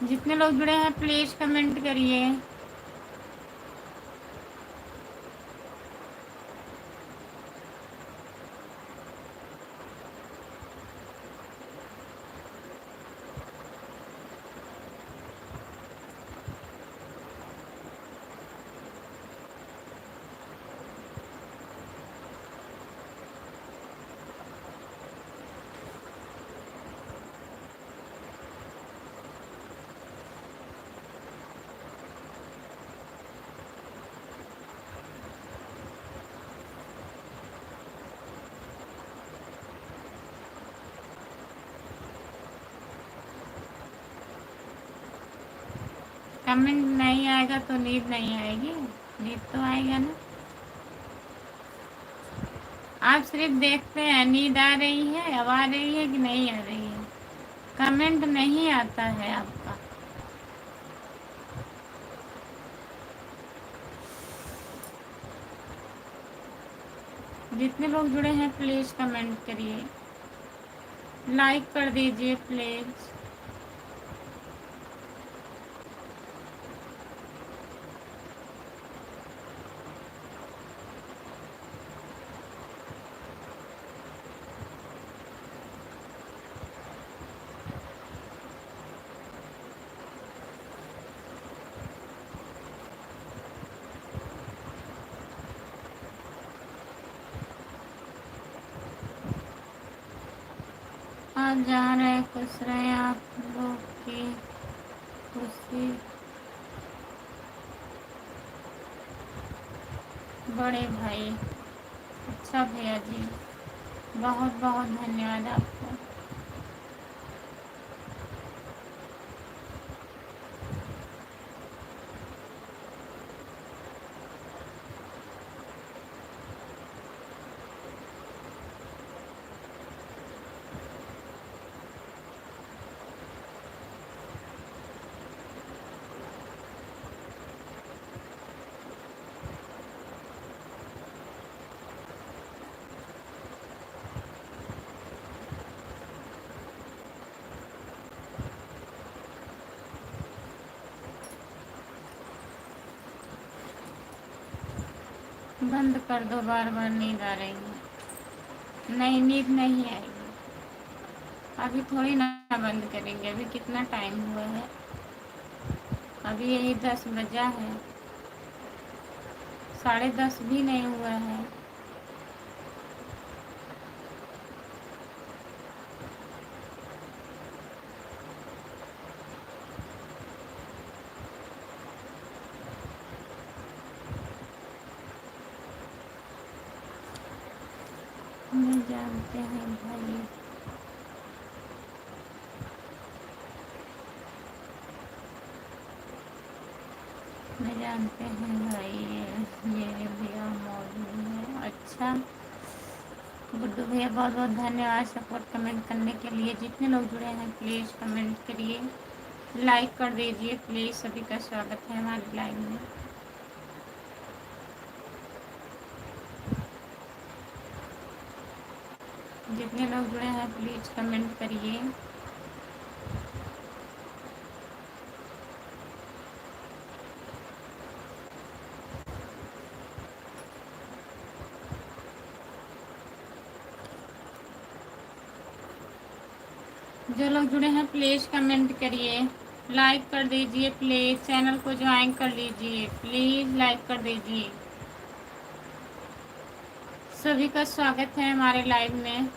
जितने लोग जुड़े हैं प्लीज़ कमेंट करिए। कमेंट नहीं आएगा तो नींद नहीं आएगी, नींद तो आएगा ना। आप सिर्फ देखते हैं नींद आ रही है, अब आ रही है कि नहीं आ रही है, कमेंट नहीं आता है आपका। जितने लोग जुड़े हैं प्लीज़ कमेंट करिए, लाइक कर दीजिए प्लीज़। आप जहाँ रहे खुश रहे, आप लोग की खुशी बड़े भाई। अच्छा भैया जी, बहुत बहुत धन्यवाद आपको। बंद कर दो, बार बार नींद आ रही है। नहीं, नींद नहीं आएगी। अभी थोड़ी ना बंद करेंगे, अभी कितना टाइम हुआ है, अभी यही 10 बजा है, 10:30 भी नहीं हुआ है। नहीं जानते हैं भाई, नहीं जानते हैं भाई, ये भैया मौजूद है। अच्छा, गुड्डू भैया बहुत बहुत धन्यवाद सपोर्ट कमेंट करने के लिए। जितने लोग जुड़े हैं प्लीज़ कमेंट करिए, लाइक कर दीजिए प्लीज़। सभी का स्वागत है हमारे लाइव में। जितने लोग जुड़े हैं प्लीज़ कमेंट करिए। जो लोग जुड़े हैं प्लीज़ कमेंट करिए, लाइक कर दीजिए प्लीज़, चैनल को ज्वाइन कर लीजिए प्लीज़, लाइक कर दीजिए। सभी का स्वागत है हमारे लाइव में।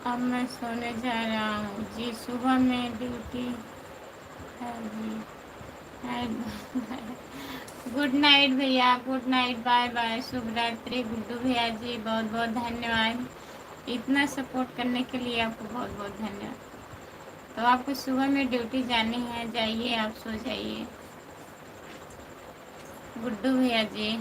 अब मैं सोने जा रहा हूँ जी, सुबह में ड्यूटी है जी। गुड नाइट भैया, गुड नाइट, बाय बाय, शुभ रात्रि। गुड्डू भैया जी बहुत बहुत धन्यवाद, इतना सपोर्ट करने के लिए आपको बहुत बहुत धन्यवाद। तो आपको सुबह में ड्यूटी जानी है, जाइए आप, सो जाइए गुड्डू भैया जी।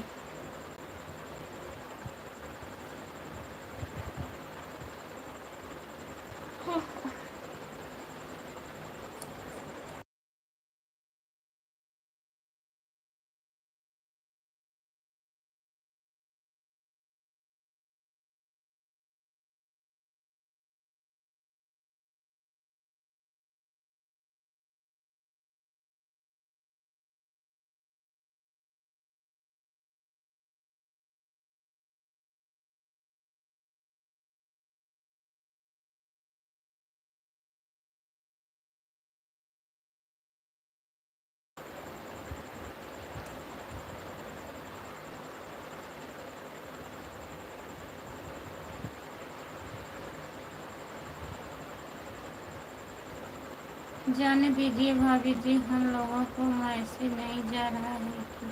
जाने दीजिए भाभी जी, हम लोगों को मैसेज नहीं जा रहा है कि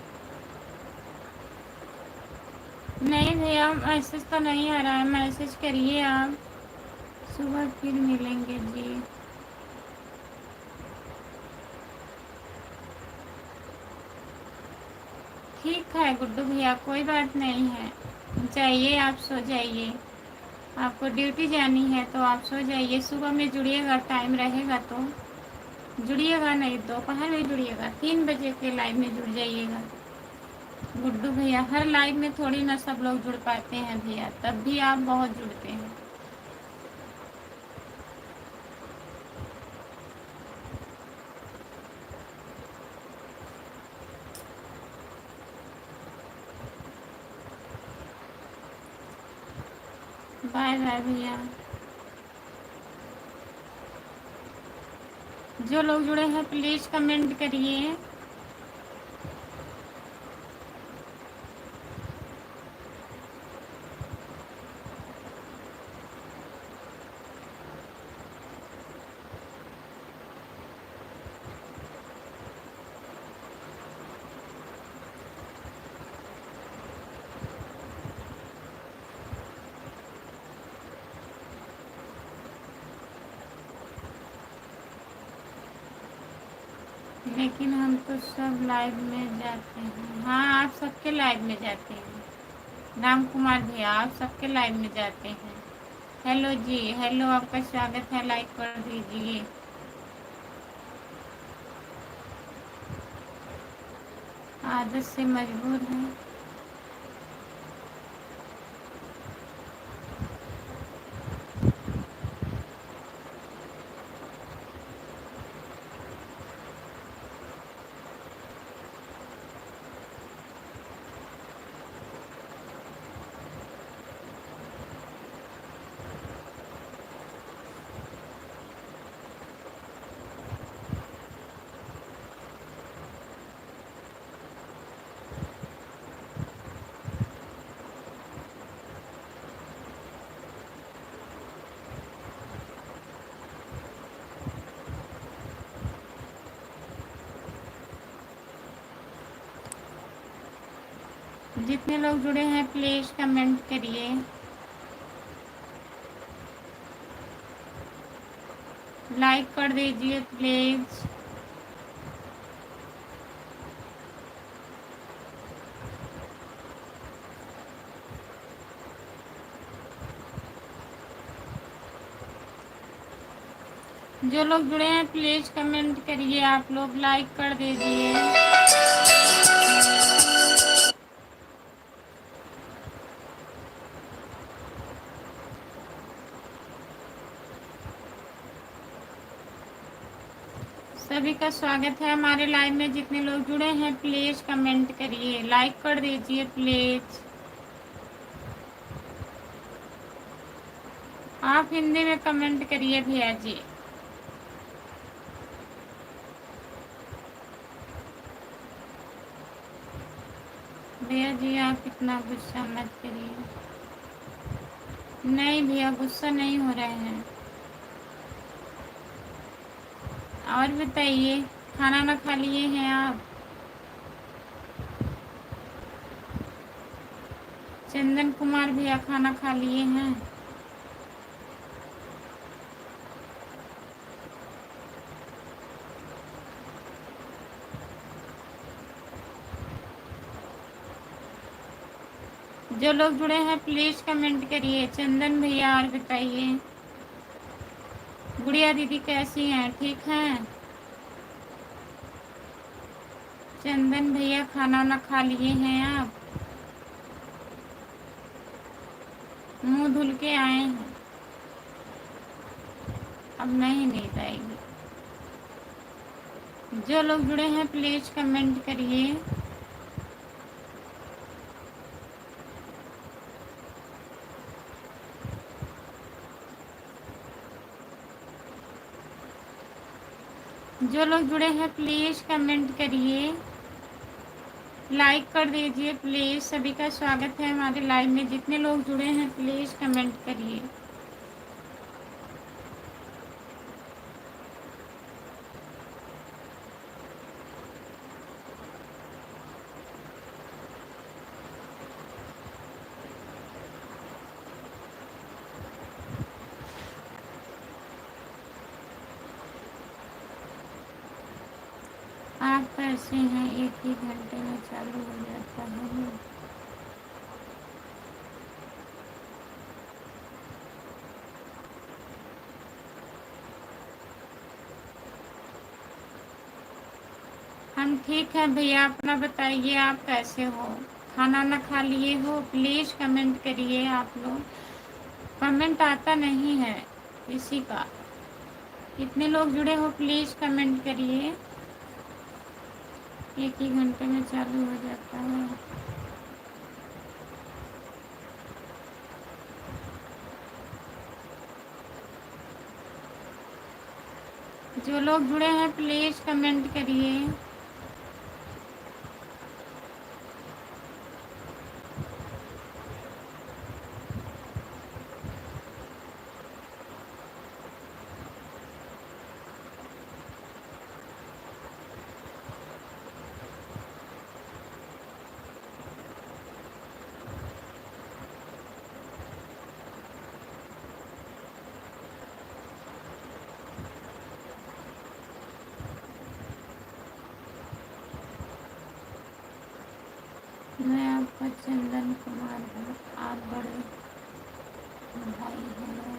नहीं भैया, मैसेज तो नहीं आ रहा है, मैसेज करिए आप, सुबह फिर मिलेंगे जी। ठीक है गुड्डू भैया, कोई बात नहीं है, जाइए आप, सो जाइए। आपको ड्यूटी जानी है तो आप सो जाइए, सुबह में जुड़िएगा, टाइम रहेगा तो जुड़िएगा, नहीं दोपहर में जुड़िएगा, 3 बजे के लाइव में जुड़ जाइएगा। गुड्डू भैया, हर लाइव में थोड़ी ना सब लोग जुड़ पाते हैं भैया, तब भी आप बहुत जुड़ते हैं। बाय बाय भैया। जो लोग जुड़े हैं प्लीज़ कमेंट करिए। लेकिन हम तो सब लाइव में जाते हैं। हाँ, आप सबके लाइव में जाते हैं राम कुमार भैया, आप सबके लाइव में जाते हैं। हेलो जी, हेलो, आपका स्वागत है, लाइक कर दीजिए। आदत से मजबूर हैं। जितने लोग जुड़े हैं प्लीज़ कमेंट करिए, लाइक कर दीजिए प्लीज़। जो लोग जुड़े हैं प्लीज़ कमेंट करिए, आप लोग लाइक कर दीजिए। सभी का स्वागत है हमारे लाइव में। जितने लोग जुड़े हैं प्लीज कमेंट करिए, लाइक कर दीजिए प्लीज। आप हिंदी में कमेंट करिए भैया जी। भैया जी आप इतना गुस्सा मत करिए। नहीं भैया गुस्सा नहीं हो रहे हैं। और बताइए, खाना ना खा लिए हैं आप? चंदन कुमार भैया खाना खा लिए हैं? जो लोग जुड़े हैं प्लीज कमेंट करिए। चंदन भैया और बताइए, गुड़िया दीदी कैसी हैं? ठीक हैं? चंदन भैया खाना ना खा लिए हैं आप? मुंह धुल के आए हैं? अब नहीं नींद आएगी। जो लोग जुड़े हैं प्लीज कमेंट करिए। जो लोग जुड़े हैं प्लीज कमेंट करिए, लाइक कर दीजिए प्लीज। सभी का स्वागत है हमारे लाइव में। जितने लोग जुड़े हैं प्लीज कमेंट करिए। आप कैसे हैं? एक ही घंटे में चालू हो जाता है। हम ठीक है भैया, अपना बताइए आप कैसे हो? खाना ना खा लिए हो? प्लीज कमेंट करिए। आप लोग कमेंट आता नहीं है किसी का। कितने लोग जुड़े हो प्लीज कमेंट करिए। एक ही घंटे में चालू हो जाता है। जो लोग जुड़े हैं प्लीज कमेंट करिए। मैं आपका चंदन कुमार हूँ। आप बड़े भाई हैं।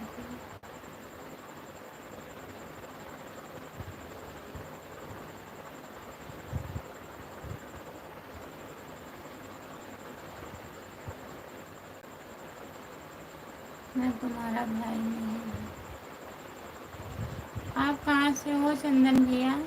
मैं तुम्हारा भाई नहीं हूँ। आप कहाँ से हो चंदन भैया?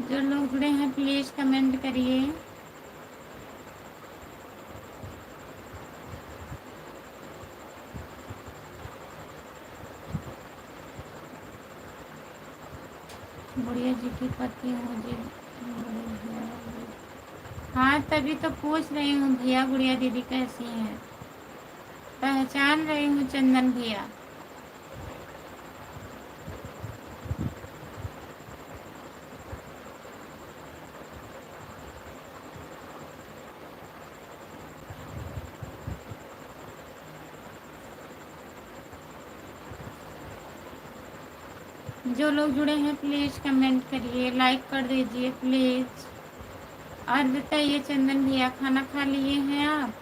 जो लोग जुड़े हैं प्लीज कमेंट करिए। बुढ़िया जी की पति हूँ जी। हाँ, तभी तो पूछ रही हूँ भैया गुड़िया दीदी कैसी हैं। पहचान रही हूँ चंदन भैया। जो लोग जुड़े हैं प्लीज़ कमेंट करिए, लाइक कर दीजिए प्लीज़। और बताइए चंदन भैया, खाना खा लिए हैं आप?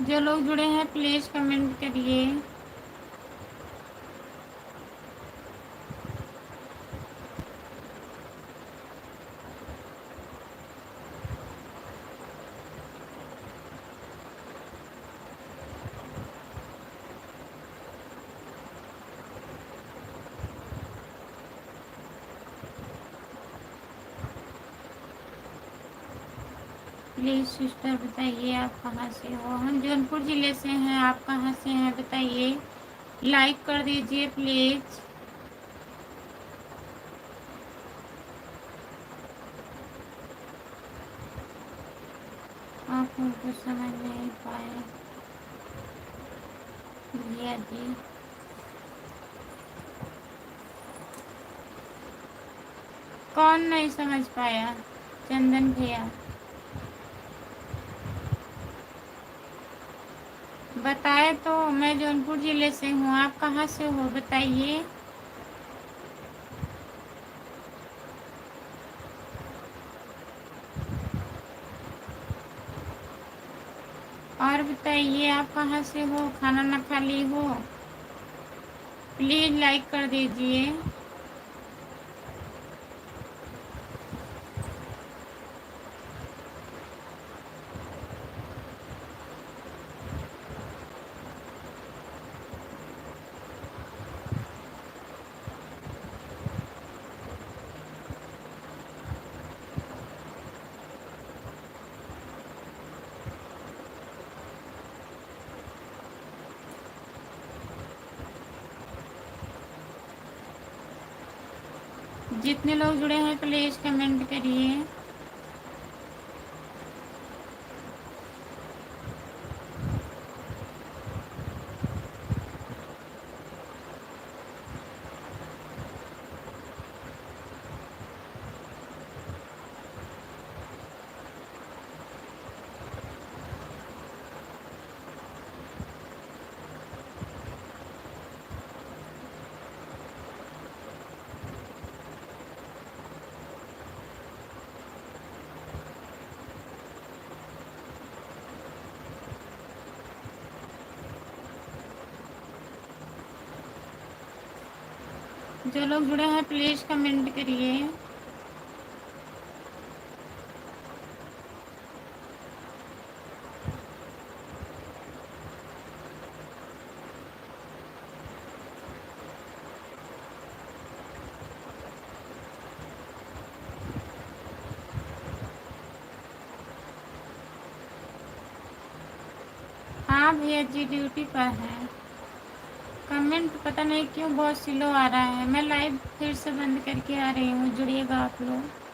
जो लोग जुड़े हैं प्लीज़ कमेंट करिए। प्लीज़ सिस्टर बताइए आप कहाँ से हो? हम जौनपुर ज़िले से हैं, आप कहाँ से हैं बताइए। लाइक कर दीजिए प्लीज़। आप उनको समझ नहीं पाए भैया जी। कौन नहीं समझ पाया? चंदन भैया बताए तो। मैं जौनपुर ज़िले से हूँ, आप कहाँ से हो बताइए। और बताइए आप कहाँ से हो, खाना ना खा ली हो? प्लीज़ लाइक कर दीजिए। जितने लोग जुड़े हैं प्लीज़ कमेंट करिए। जो लोग जुड़े हैं प्लीज़ कमेंट करिए। हाँ भैया जी ड्यूटी पर हैं। कमेंट पता नहीं क्यों बहुत स्लो आ रहा है। मैं लाइव फिर से बंद करके आ रही हूँ, जुड़िएगा आप लोग।